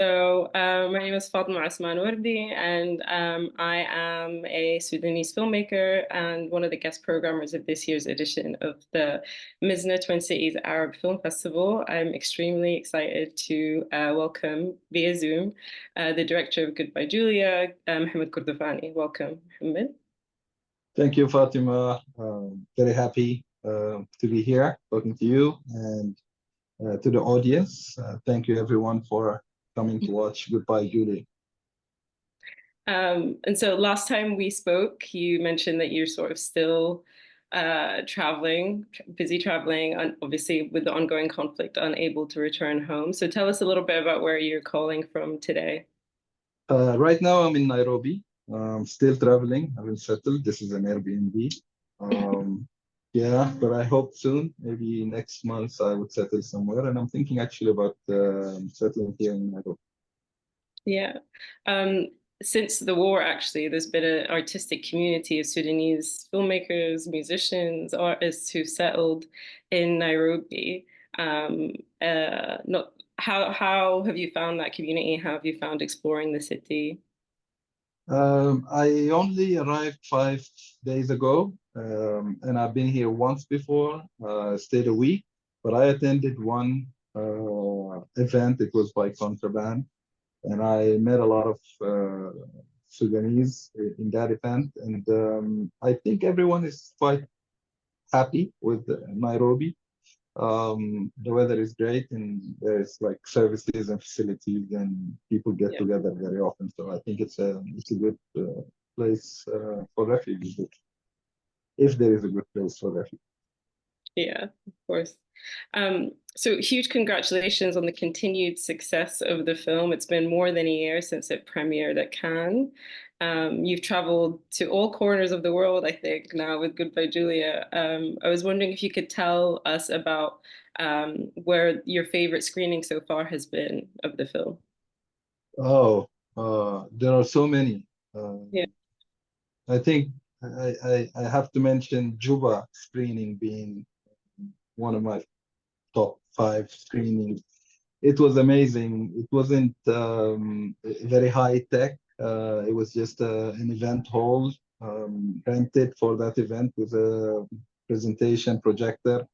My name is Fatima Wardy, and I am a Sudanese filmmaker and one of the guest programmers of this year's edition of the Mizna Twin Cities Arab Film Festival. I'm extremely excited to welcome via Zoom the director of Goodbye Julia, Mohamed Kordofani. Welcome, Mohamed. Thank you, Fatima. Very happy to be here talking to you and to the audience. Thank you, everyone, for coming to watch Goodbye, Julie. And so last time we spoke, you mentioned that you're sort of still busy traveling, and obviously with the ongoing conflict, unable to return home. So tell us a little bit about where you're calling from today. Right now, I'm in Nairobi. Still traveling. I haven't settled. This is an Airbnb. Yeah, but I hope soon, maybe next month, I would settle somewhere. And I'm thinking actually about settling here in Nairobi. Yeah. Since the war, actually, there's been an artistic community of Sudanese filmmakers, musicians, artists who've settled in Nairobi. Not how have you found that community? How have you found exploring the city? I only arrived 5 days ago, and I've been here once before, stayed a week, but I attended one event. It was by contraband, and I met a lot of Sudanese in that event, and I think everyone is quite happy with Nairobi. The weather is great, and there's like services and facilities, and people get together very often. So I think it's a good place for refugees, if there is a good place for refugees. Yeah, of course. So huge congratulations on the continued success of the film. It's been more than a year since it premiered at Cannes. You've traveled to all corners of the world, I think, now with Goodbye Julia. I was wondering if you could tell us about where your favorite screening so far has been of the film. Oh, there are so many. Yeah. I think I have to mention Juba screening being one of my top 5 screenings. It was amazing. It wasn't very high tech. It was just an event hall rented for that event with a presentation projector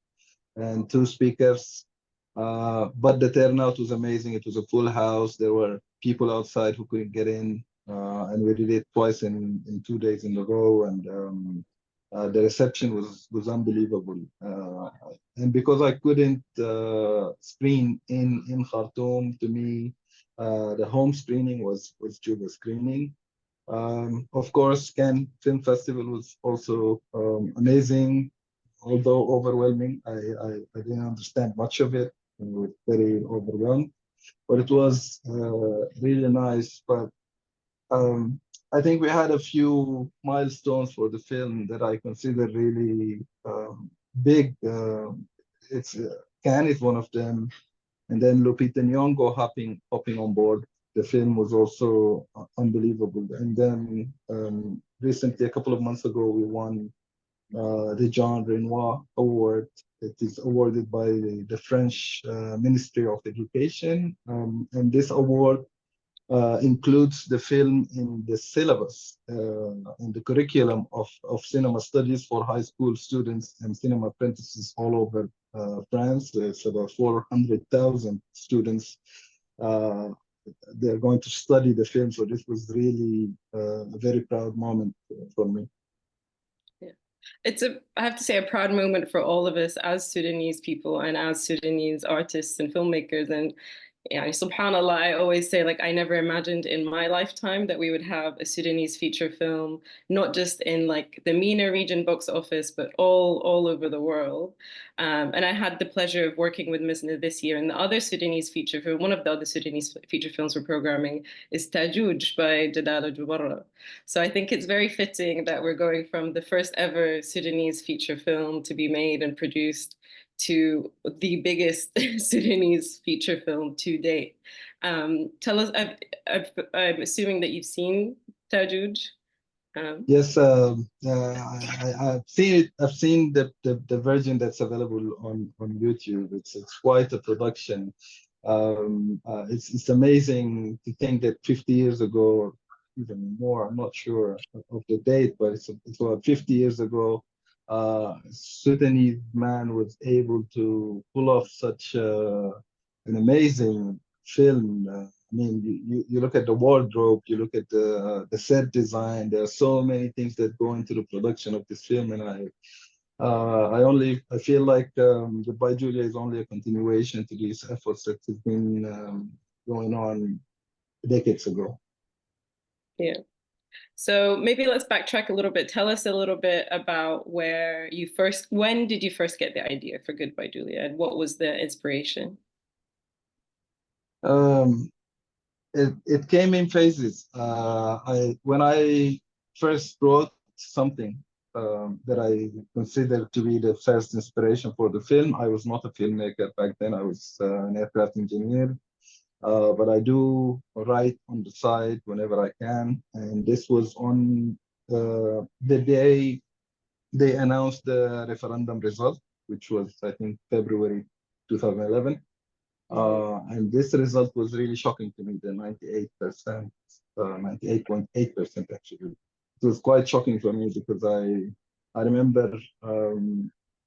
and 2 speakers. But the turnout was amazing. It was a full house. There were people outside who couldn't get in, and we did it twice in 2 days in a row. And the reception was unbelievable. And because I couldn't screen in Khartoum, to me, the home screening was Juba screening. Of course, Cannes Film Festival was also amazing, although overwhelming. I didn't understand much of it. I was very overwhelmed, but it was really nice. But I think we had a few milestones for the film that I consider really big. It's Cannes is one of them, and then Lupita Nyong'o hopping on board. The film was also unbelievable. And then recently, a couple of months ago, we won the Jean Renoir Award. It is awarded by the French Ministry of Education, and this award includes the film in the syllabus, in the curriculum of cinema studies for high school students and cinema apprentices all over France. It's about 400,000 students. They're going to study the film, so this was really a very proud moment for me. I have to say, a proud moment for all of us as Sudanese people and as Sudanese artists and filmmakers. And yeah, subhanallah, I always say, like, I never imagined in my lifetime that we would have a Sudanese feature film, not just in like the MENA region box office, but all over the world. And I had the pleasure of working with Mizna this year, and the other Sudanese feature film, one of the other Sudanese feature films we're programming is Tajuj by Jadala Jubarra. So I think it's very fitting that we're going from the first ever Sudanese feature film to be made and produced to the biggest Sudanese feature film to date. Tell us, I'm assuming that you've seen Tajuj. Yes, I've seen it. I've seen the version that's available on YouTube. It's quite a production. It's amazing to think that 50 years ago, or even more, I'm not sure of the date, but it's about 50 years ago, Sudanese man was able to pull off such an amazing film. I mean, you look at the wardrobe, you look at the set design. There are so many things that go into the production of this film, and I feel like Goodbye Julia is only a continuation to these efforts that have been going on decades ago. Yeah. So maybe let's backtrack a little bit. Tell us a little bit about when did you first get the idea for Goodbye Julia, and what was the inspiration? Um, it came in phases. When I first wrote something that I considered to be the first inspiration for the film, I was not a filmmaker back then. I was an aircraft engineer. But I do write on the side whenever I can. And this was on the day they announced the referendum result, which was, I think, February 2011. And this result was really shocking to me, the 98%, 98.8% actually. It was quite shocking for me because I remember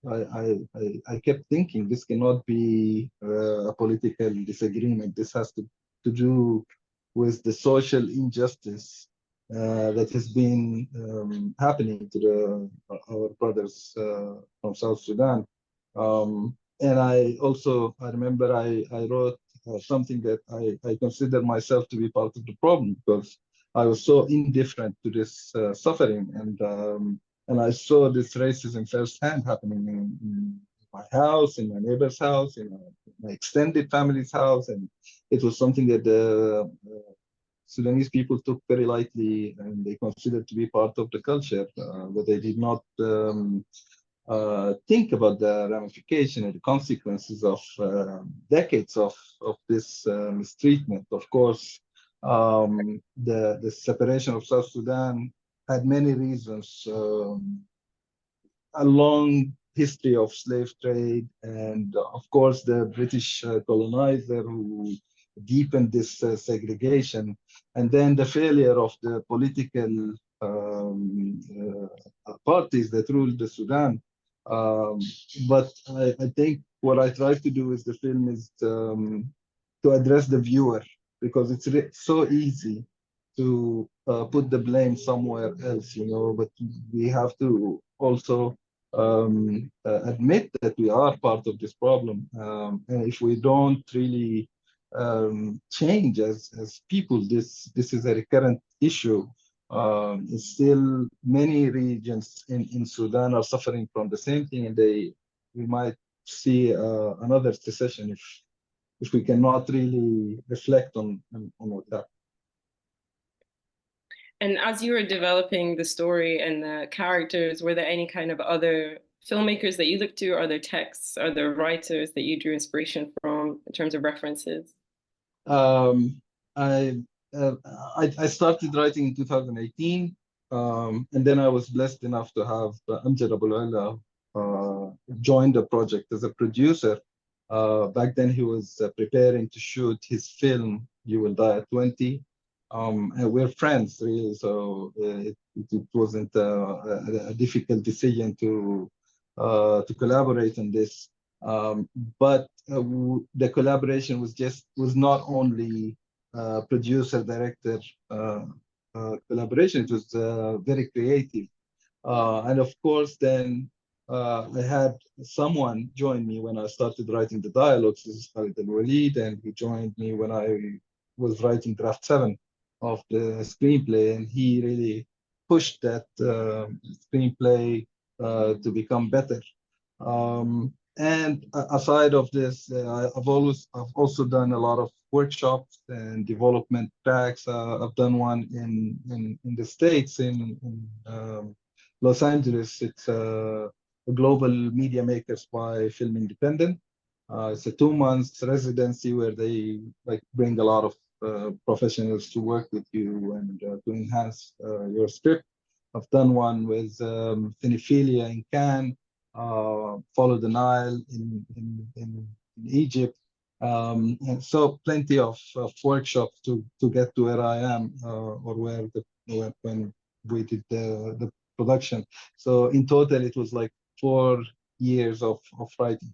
I kept thinking this cannot be a political disagreement. This has to do with the social injustice that has been happening to our brothers from South Sudan. And I remember I wrote something that I consider myself to be part of the problem because I was so indifferent to this suffering, and I saw this racism firsthand happening in my house, in my neighbor's house, in my extended family's house, and it was something that the Sudanese people took very lightly, and they considered to be part of the culture, but they did not think about the ramification and the consequences of decades of this mistreatment. Of course, the separation of South Sudan had many reasons. A long history of slave trade, and of course, the British colonizer who deepened this segregation, and then the failure of the political parties that ruled the Sudan. Um, but I think what I try to do with the film is to address the viewer because it's so easy to put the blame somewhere else, but we have to also admit that we are part of this problem. And if we don't really change as people, this is a recurrent issue. Still, many regions in Sudan are suffering from the same thing, and we might see another secession if we cannot really reflect on what happened. And as you were developing the story and the characters, were there any kind of other filmmakers that you looked to? Are there texts? Are there writers that you drew inspiration from in terms of references? Um, I, uh, I started writing in 2018, and then I was blessed enough to have Amjad Abul Ala join the project as a producer. Back then, he was preparing to shoot his film "You Will Die at 20." And we're friends, really, so it wasn't a difficult decision to collaborate on this. But the collaboration was not only producer director collaboration; it was very creative. And of course, then I had someone join me when I started writing the dialogues. This is Khalid Al Walid, and he joined me when I was writing draft 7 of the screenplay, and he really pushed that screenplay to become better. And aside of this, I've also done a lot of workshops and development tracks. I've done one in the States in Los Angeles. It's a global media makers by Film Independent. It's a 2 months residency where they like bring a lot of professionals to work with you and to enhance your script. I've done one with Cinephilia in Cannes, Follow the Nile in Egypt. And so plenty of workshops to get to where I am, or when we did the production. So in total, it was like 4 years of writing.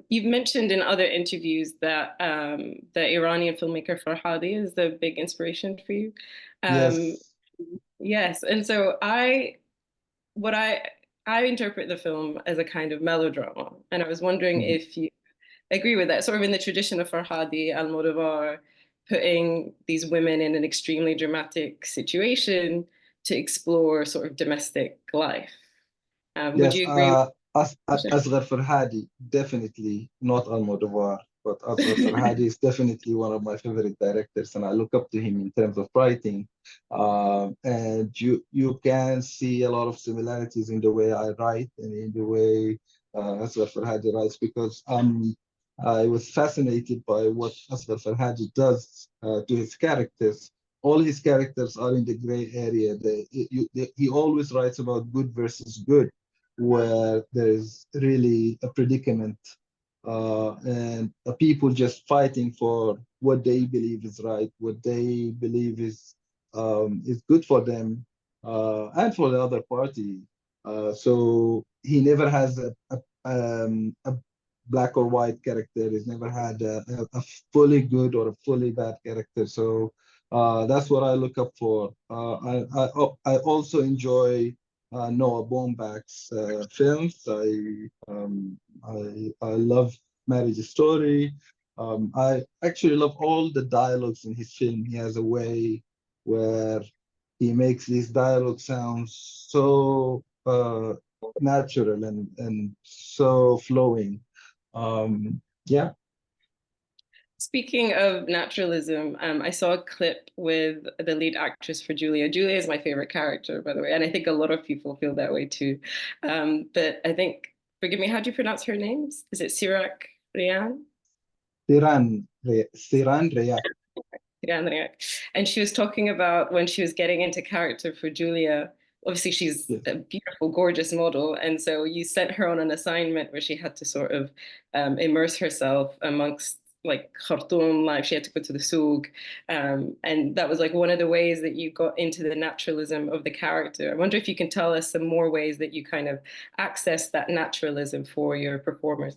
You've mentioned in other interviews that the Iranian filmmaker Farhadi is the big inspiration for you. Um, Yes. yes, and so what I interpret the film as a kind of melodrama, and I was wondering Mhm. if you agree with that, sort of in the tradition of Farhadi, Almodovar, putting these women in an extremely dramatic situation to explore sort of domestic life. Would Yes, you agree with Asghar Farhadi, definitely not Almodovar, but Asghar Farhadi is definitely one of my favorite directors, and I look up to him in terms of writing. And you can see a lot of similarities in the way I write and in the way Asghar Farhadi writes, because I was fascinated by what Asghar Farhadi does to his characters. All his characters are in the gray area. He always writes about good versus good, where there's really a predicament, and people just fighting for what they believe is right, what they believe is good for them, and for the other party. So he never has a black or white character. He's never had a fully good or a fully bad character. So that's what I look up for. I also enjoy Noah Baumbach's films. I love Marriage Story. I actually love all the dialogues in his film. He has a way where he makes these dialogue sounds so natural and so flowing. Yeah. Speaking of naturalism, I saw a clip with the lead actress for Julia. Julia is my favorite character, by the way, and I think a lot of people feel that way too. But I think, forgive me, how do you pronounce her name? Is it Sirak Rian? Siran Reyak. Rian Riak. And she was talking about when she was getting into character for Julia. Obviously, she's Yes. a beautiful, gorgeous model, and so you sent her on an assignment where she had to sort of immerse herself amongst like Khartoum life. She had to go to the souk, and that was like one of the ways that you got into the naturalism of the character. I wonder if you can tell us some more ways that you kind of access that naturalism for your performers.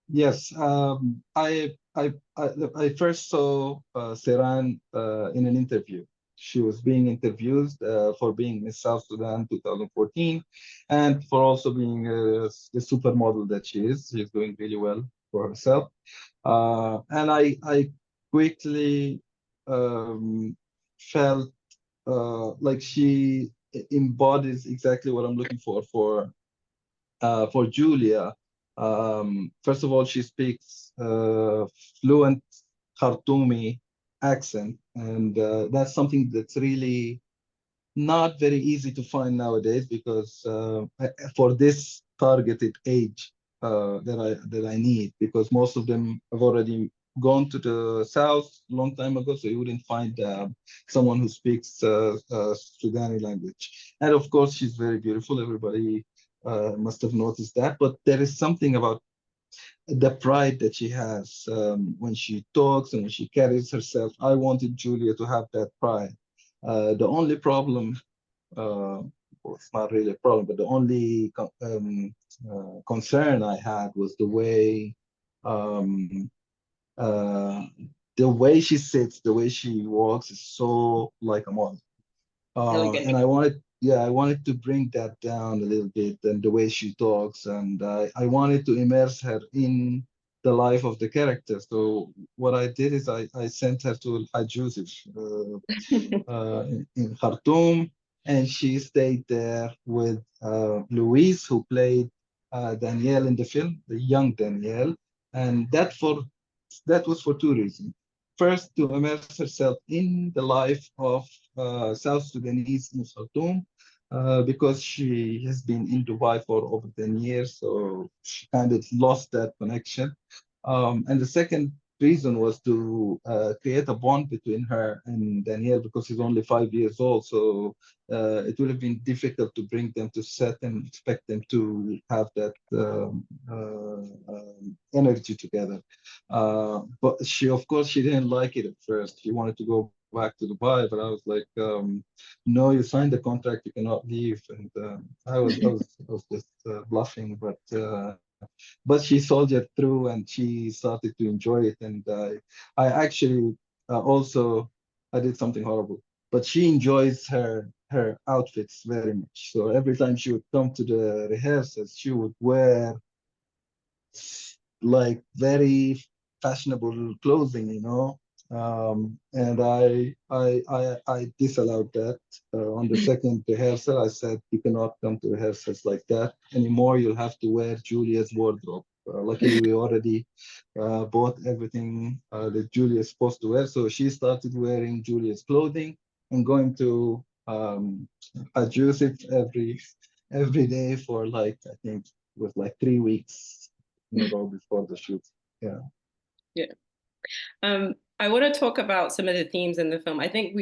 Yes. I first saw Siran in an interview. She was being interviewed for being Miss South Sudan 2014, and for also being the supermodel that she is. She's doing really well for herself. And I quickly felt like she embodies exactly what I'm looking for Julia. First of all, she speaks fluent Khartoumi accent, and that's something that's really not very easy to find nowadays, because for this targeted age that I need, because most of them have already gone to the south long time ago, so you wouldn't find someone who speaks Sudani language. And of course, she's very beautiful. Everybody must have noticed that. But there is something about the pride that she has when she talks and when she carries herself. I wanted Julia to have that pride. The only problem, well, it's not really a problem, but the only concern I had was um, uh, the way she sits, the way she walks is so like a model. Elegant. And I wanted to bring that down a little bit, and the way she talks, and I wanted to immerse her in the life of the character. So what I did is I sent her to Haj Yusuf, in Khartoum, and she stayed there with Louise, who played Danielle in the film, the young Danielle, and that was for two reasons. First, to immerse herself in the life of South Sudanese in Khartoum, because she has been in Dubai for over 10 years, so she kind of lost that connection. And the second reason was to create a bond between her and Danielle because he's only 5 years old. So it would have been difficult to bring them to set and expect them to have that energy together. But she, of course, she didn't like it at first. She wanted to go back to Dubai, but I was like, no, you signed the contract, you cannot leave. And I was just bluffing, but she soldiered through and she started to enjoy it. And I actually also I did something horrible, but she enjoys her outfits very much. So every time she would come to the rehearsals, she would wear like very fashionable clothing, you know. And I disallowed that. On the second rehearsal, I said, you cannot come to rehearsals like that anymore. You'll have to wear Julia's wardrobe. Luckily, we already bought everything that Julia is supposed to wear. So she started wearing Julia's clothing and going to adjust it every day for like, I think it was like 3 weeks in a row before the shoot. Yeah. Yeah. I want to talk about some of the themes in the film. I think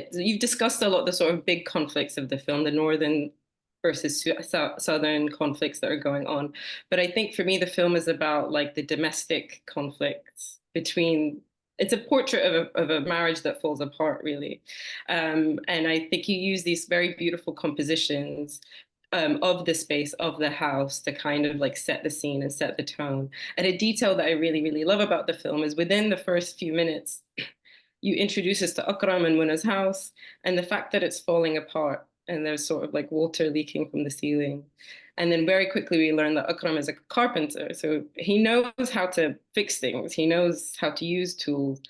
you've discussed a lot the sort of big conflicts of the film, the northern versus southern conflicts that are going on. But I think for me, the film is about like the domestic conflicts between. It's a portrait of a marriage that falls apart, really. And I think you use these very beautiful compositions of the space of the house to kind of like set the scene and set the tone. And a detail that I really, really love about the film is within the first few minutes, you introduce us to Akram and Muna's house and the fact that it's falling apart and there's sort of like water leaking from the ceiling. And then very quickly we learn that Akram is a carpenter. So he knows how to fix things. He knows how to use tools.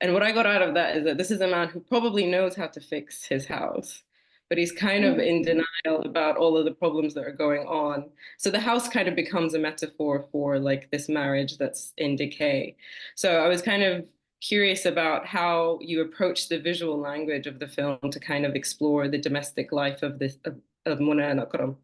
And what I got out of that is that this is a man who probably knows how to fix his house, but he's kind of in denial about all of the problems that are going on. So the house kind of becomes a metaphor for like this marriage that's in decay. So I was kind of curious about how you approach the visual language of the film to kind of explore the domestic life of of Muna and Akram.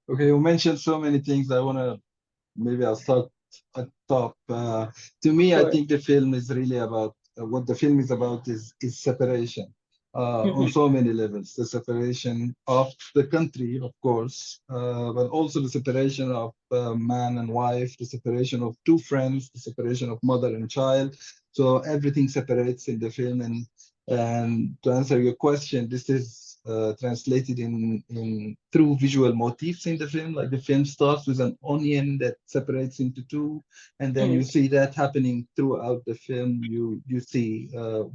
Okay, you mentioned so many things. Maybe I'll start at top. To me, I Sure. think the film is really about what the film is about is separation on Mhm. so many levels. The separation of the country, of course, but also the separation of man and wife, the separation of two friends, the separation of mother and child. So everything separates in the film. And to answer your question, this is translated in through visual motifs in the film. Like the film starts with an onion that separates into two, and then you Mhm. see that happening throughout the film. You see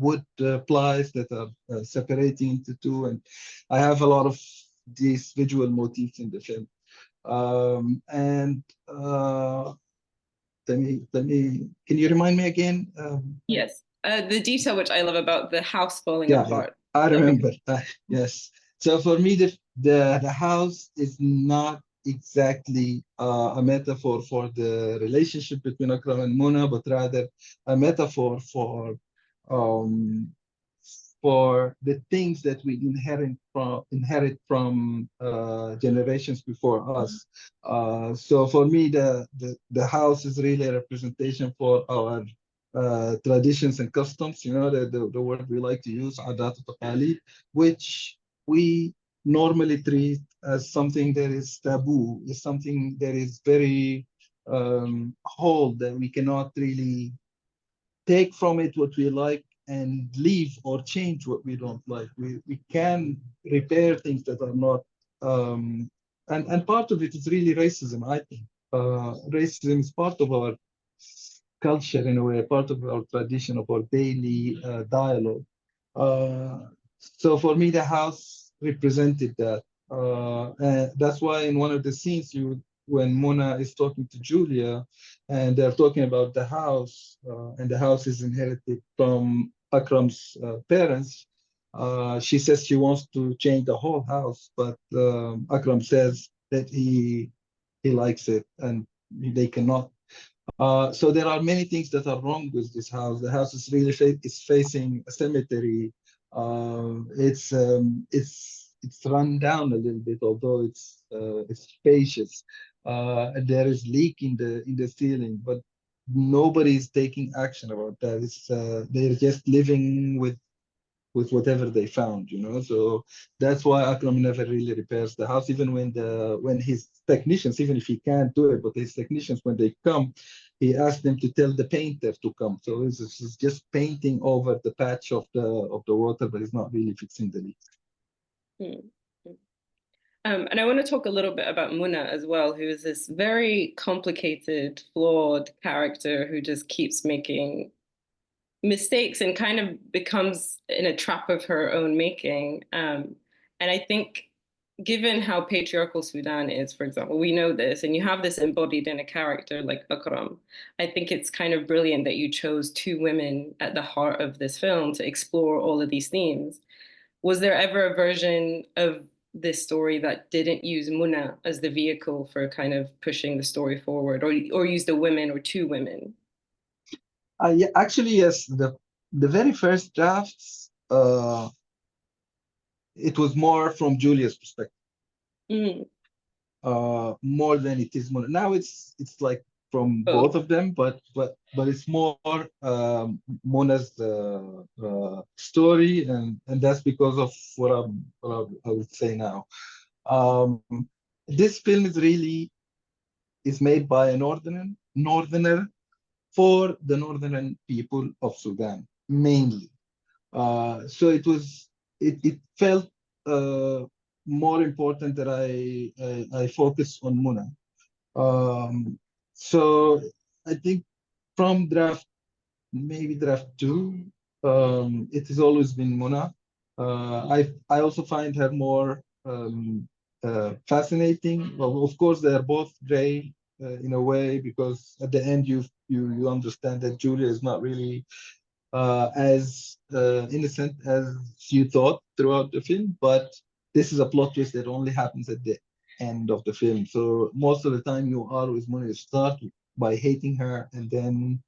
wood plies that are separating into two, and I have a lot of these visual motifs in the film. And can you remind me again? Yes. The detail which I love about the house falling Yeah, apart. I That remember. Yes. So for me, the house is not exactly a metaphor for the relationship between Akram and Muna, but rather a metaphor um, for the things that we inherit from generations before us. So for me, the house is really a representation for our traditions and customs, the word we like to use, adat taqalid, which we normally treat as something that is taboo, is something that is very hold, that we cannot really take from it what we like and leave or change what we don't like. We can repair things that are not, and part of it is really racism, I think. Racism is part of our culture in a way, part of our tradition, of our daily dialogue. Uh, so for me, the house represented that. And that's why in one of the scenes, when Mona is talking to Julia, and they're talking about the house, and the house is inherited from Akram's parents. She says she wants to change the whole house, but Akram says that he likes it and they cannot. So there are many things that are wrong with this house. The house is really is facing a cemetery. It's run down a little bit, although it's spacious. There is leak in the ceiling, but nobody's taking action about that. It's they're just living with whatever they found, you know. So that's why Akram never really repairs the house, even when his technicians, even if he can't do it, but his technicians, when they come, he asks them to tell the painter to come. So it's just painting over the patch of the water, but it's not really fixing the leak. Mm. And I want to talk a little bit about Muna as well, who is this very complicated, flawed character who just keeps making mistakes and kind of becomes in a trap of her own making. And I think, given how patriarchal Sudan is, for example, we know this, and you have this embodied in a character like Akram. I think it's kind of brilliant that you chose two women at the heart of this film to explore all of these themes. Was there ever a version of this story that didn't use Muna as the vehicle for kind of pushing the story forward, or use the women or two women? Yeah, actually, yes. The very first drafts, it was more from Julia's perspective, Mm, more than it is Mona. Now it's like from both. both of them, but it's more Mona's story, and that's because of I would say now. Um, this film is really is made by a northerner for the northern people of Sudan mainly. So it felt more important that I focus on Muna. Um, so I think from draft, maybe draft two, it has always been Muna. I also find her more fascinating. Well, of course, they are both gray in a way, because at the end you understand that Julia is not really as innocent as you thought throughout the film, but this is a plot twist that only happens at the end of the film. So most of the time you are with Mona, you start by hating her, and then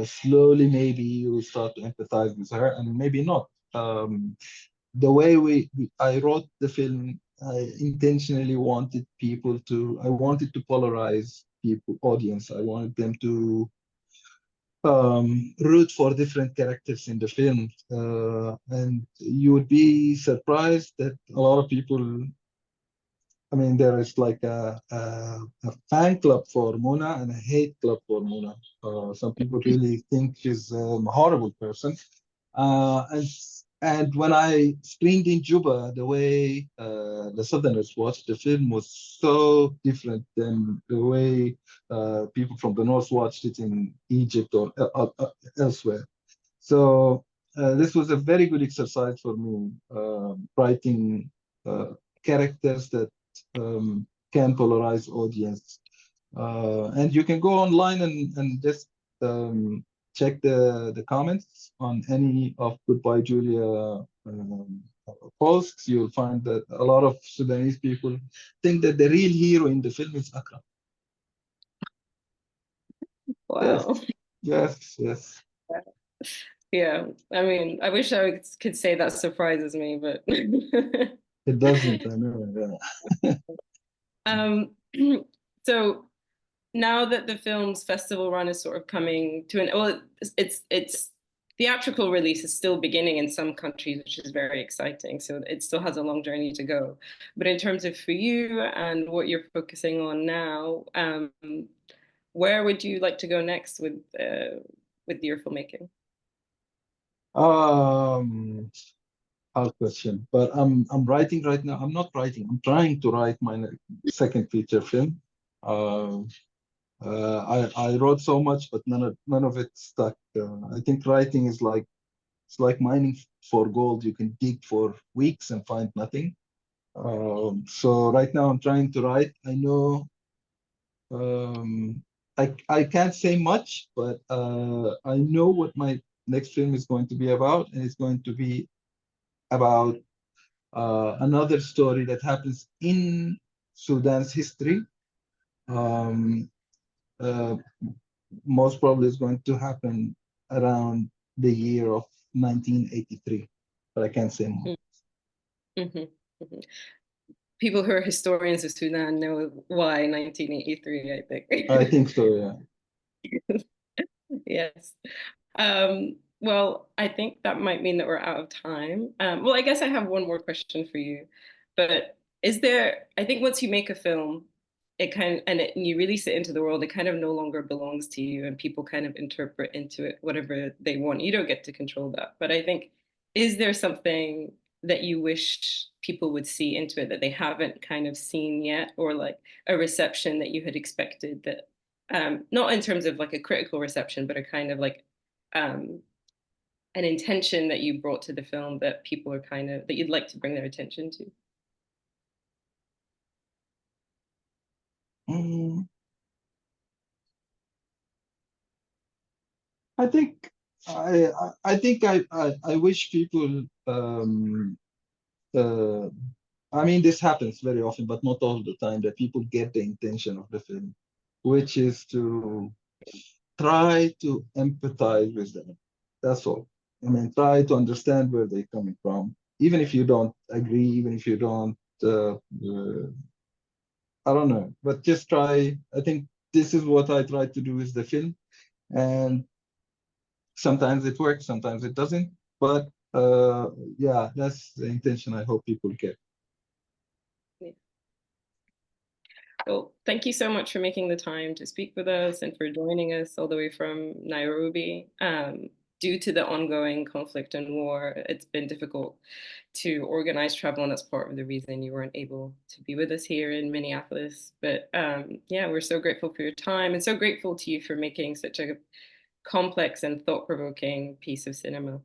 slowly maybe you start to empathize with her, and maybe not. The way I wrote the film, I intentionally wanted I wanted to polarize people, audience. I wanted them to root for different characters in the film. And you would be surprised that a lot of people, I mean, there is like a fan club for Mona and a hate club for Mona. Some people really think she's a horrible person. And when I screened in Juba, the way the Southerners watched the film was so different than the way people from the North watched it in Egypt or elsewhere. So this was a very good exercise for me, writing characters that can polarize audience. And you can go online and just check the comments on any of Goodbye Julia posts. You'll find that a lot of Sudanese people think that the real hero in the film is Akram. Yes, Wow. yes, yes. Yeah. I mean, I wish I could say that surprises me, but It doesn't, I know. Yeah. um, so now that the film's festival run is sort of coming to an, well, it's theatrical release is still beginning in some countries, which is very exciting. So it still has a long journey to go. But in terms of for you and what you're focusing on now, where would you like to go next with your filmmaking? Um, Hard question, but I'm writing right now. I'm not writing. I'm trying to write my second feature film. Uh, I wrote so much, but none of it stuck. I think writing is like it's like mining for gold. You can dig for weeks and find nothing. So right now I'm trying to write. I know I can't say much, but I know what my next film is going to be about, and it's going to be about another story that happens in Sudan's history. Um, uh, Most probably is going to happen around the year of 1983, but I can't say more. Mm-hmm. Mm-hmm. People who are historians of Sudan know why 1983, I I think. think so, yeah. Yes. Well, I think that might mean that we're out of time. Well, I guess I have one more question for you. But is there, I think once you make a film, it kind and you release it into the world, it kind of no longer belongs to you and people kind of interpret into it whatever they want. You don't get to control that. But I think, is there something that you wish people would see into it that they haven't kind of seen yet, or like a reception that you had expected that not in terms of like a critical reception, but a kind of like um, an intention that you brought to the film that people are kind of that you'd like to bring their attention to? Mm, I think I think I wish people uh, I mean this happens very often, but not all the time, that people get the intention of the film, which is to try to empathize with them. That's all. I mean, try to understand where they're coming from, even if you don't agree, even if you don't. I don't know, but just try. I think this is what I try to do with the film, and sometimes it works, sometimes it doesn't. But yeah, that's the intention I hope people get. Yeah. Well, thank you so much for making the time to speak with us and for joining us all the way from Nairobi. Due to the ongoing conflict and war, it's been difficult to organize travel, and that's part of the reason you weren't able to be with us here in Minneapolis. But yeah, we're so grateful for your time and so grateful to you for making such a complex and thought-provoking piece of cinema.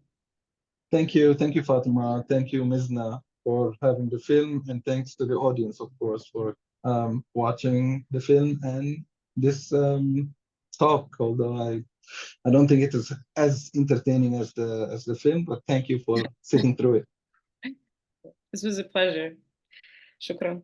Thank you, Fatima. Thank you, Mizna, for having the film, and thanks to the audience, of course, for watching the film and this talk. Although I don't think it is as entertaining as the film, but thank you for sitting through it. This was a pleasure. Shukran.